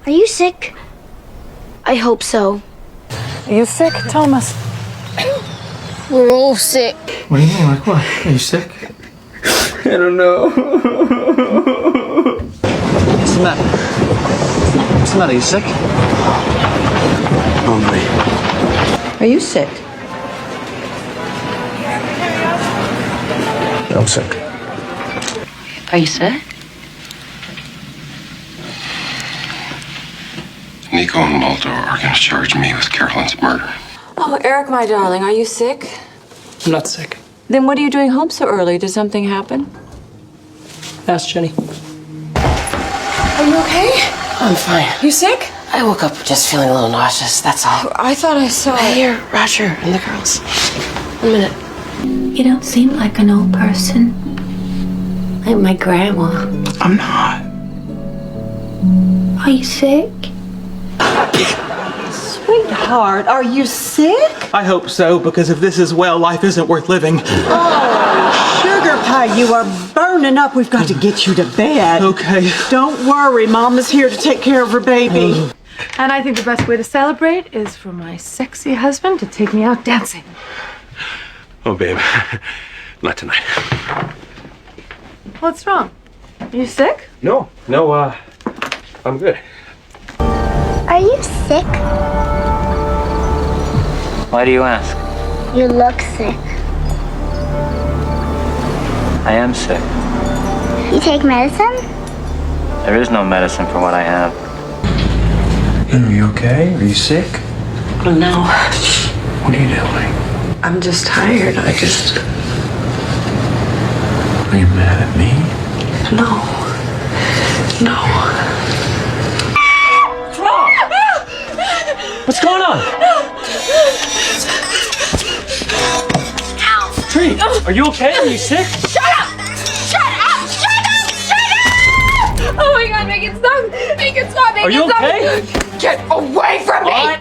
Are you sick? I hope so. Are you sick? Thomas? We're all sick. What do you mean? Like what? Are you sick? I don't know. What's the matter? What's the matter? You sick? Hungry. Are you sick? I'm sick. Are you sick? Nico and Waldo are going to charge me with Carolyn's murder. Oh, Eric, my darling, are you sick? I'm not sick. Then what are you doing home so early? Did something happen? Ask Jenny. Are you okay? I'm fine. You sick? I woke up just feeling a little nauseous, that's all. I thought I saw... I hear Roger and the girls. 1 minute. You don't seem like an old person. Like my grandma. I'm not. Are you sick? Sweetheart, are you sick? I hope so, because if this is well, life isn't worth living. Oh, sugar pie, you are burning up. We've got to get you to bed. Okay. Don't worry, Mama's here to take care of her baby. And I think the best way to celebrate is for my sexy husband to take me out dancing. Oh, babe. Not tonight. What's wrong? Are you sick? No, I'm good. Are you sick? Why do you ask? You look sick. I am sick. You take medicine? There is no medicine for what I have. Are you okay? Are you sick? Oh, no. What are you doing? I'm just tired. Are you mad at me? No. What's going on? Tree, are you okay? Are you sick? Shut up! Oh my god, make it stop! Make it stop! Are you okay? Get away from me! All right.